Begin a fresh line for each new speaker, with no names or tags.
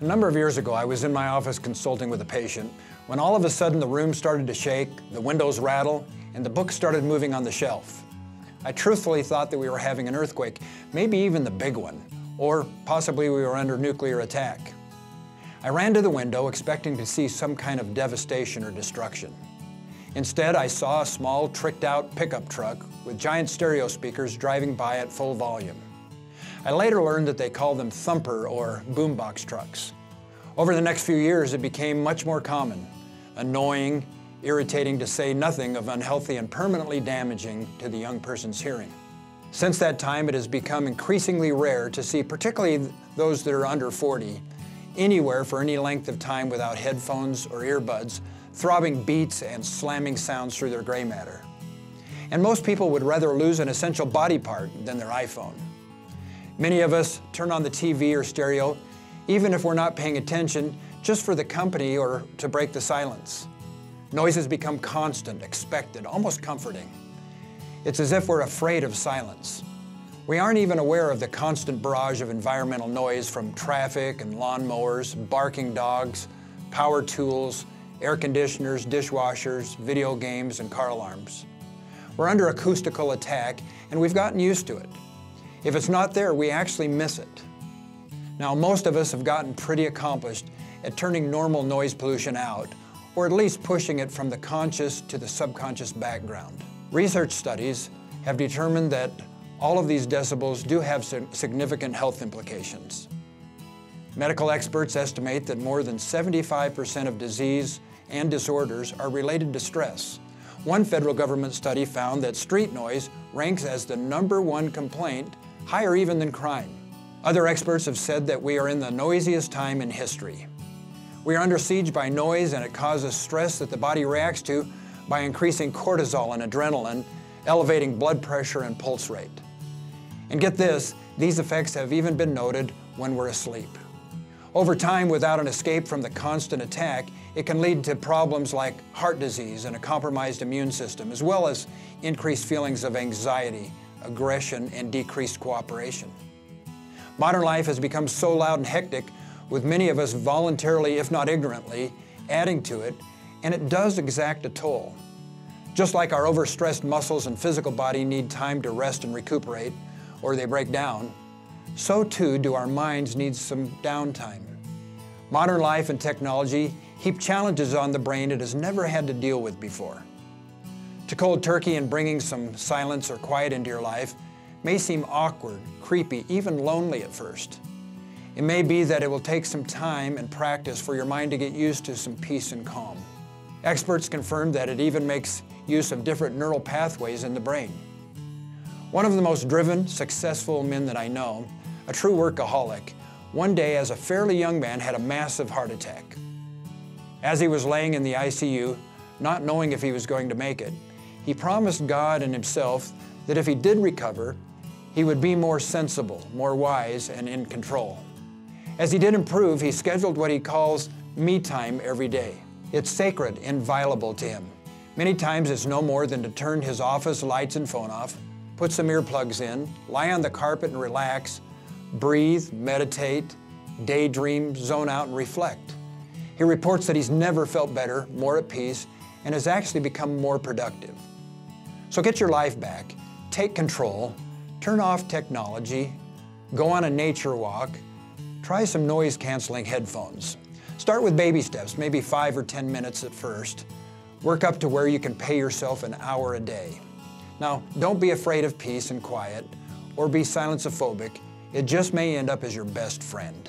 A number of years ago, I was in my office consulting with a patient when all of a sudden the room started to shake, the windows rattle, and the books started moving on the shelf. I truthfully thought that we were having an earthquake, maybe even the big one, or possibly we were under nuclear attack. I ran to the window expecting to see some kind of devastation or destruction. Instead, I saw a small, tricked-out pickup truck with giant stereo speakers driving by at full volume. I later learned that they call them thumper or boombox trucks. Over the next few years, it became much more common, annoying, irritating to say nothing of unhealthy and permanently damaging to the young person's hearing. Since that time, it has become increasingly rare to see, particularly those that are under 40, anywhere for any length of time without headphones or earbuds, throbbing beats and slamming sounds through their gray matter. And most people would rather lose an essential body part than their iPhone. Many of us turn on the TV or stereo, even if we're not paying attention, just for the company or to break the silence. Noises become constant, expected, almost comforting. It's as if we're afraid of silence. We aren't even aware of the constant barrage of environmental noise from traffic and lawnmowers, barking dogs, power tools, air conditioners, dishwashers, video games, and car alarms. We're under acoustical attack, and we've gotten used to it. If it's not there, we actually miss it. Now, most of us have gotten pretty accomplished at turning normal noise pollution out, or at least pushing it from the conscious to the subconscious background. Research studies have determined that all of these decibels do have significant health implications. Medical experts estimate that more than 75% of disease and disorders are related to stress. One federal government study found that street noise ranks as the #1 complaint, higher even than crime. Other experts have said that we are in the noisiest time in history. We are under siege by noise, and it causes stress that the body reacts to by increasing cortisol and adrenaline, elevating blood pressure and pulse rate. And get this, these effects have even been noted when we're asleep. Over time, without an escape from the constant attack, it can lead to problems like heart disease and a compromised immune system, as well as increased feelings of anxiety, aggression, and decreased cooperation. Modern life has become so loud and hectic, with many of us voluntarily, if not ignorantly, adding to it, and it does exact a toll. Just like our overstressed muscles and physical body need time to rest and recuperate, or they break down, so too do our minds need some downtime. Modern life and technology heap challenges on the brain it has never had to deal with before. To cold turkey and bringing some silence or quiet into your life may seem awkward, creepy, even lonely at first. It may be that it will take some time and practice for your mind to get used to some peace and calm. Experts confirm that it even makes use of different neural pathways in the brain. One of the most driven, successful men that I know, a true workaholic, one day as a fairly young man had a massive heart attack. As he was laying in the ICU, not knowing if he was going to make it, he promised God and himself that if he did recover, he would be more sensible, more wise, and in control. As he did improve, he scheduled what he calls me time every day. It's sacred, inviolable to him. Many times it's no more than to turn his office lights and phone off, put some earplugs in, lie on the carpet and relax, breathe, meditate, daydream, zone out, and reflect. He reports that he's never felt better, more at peace, and has actually become more productive. So get your life back, take control, turn off technology, go on a nature walk, try some noise-canceling headphones. Start with baby steps, maybe 5 or 10 minutes at first. Work up to where you can pay yourself an hour a day. Now, don't be afraid of peace and quiet or be silence-ophobic. It just may end up as your best friend.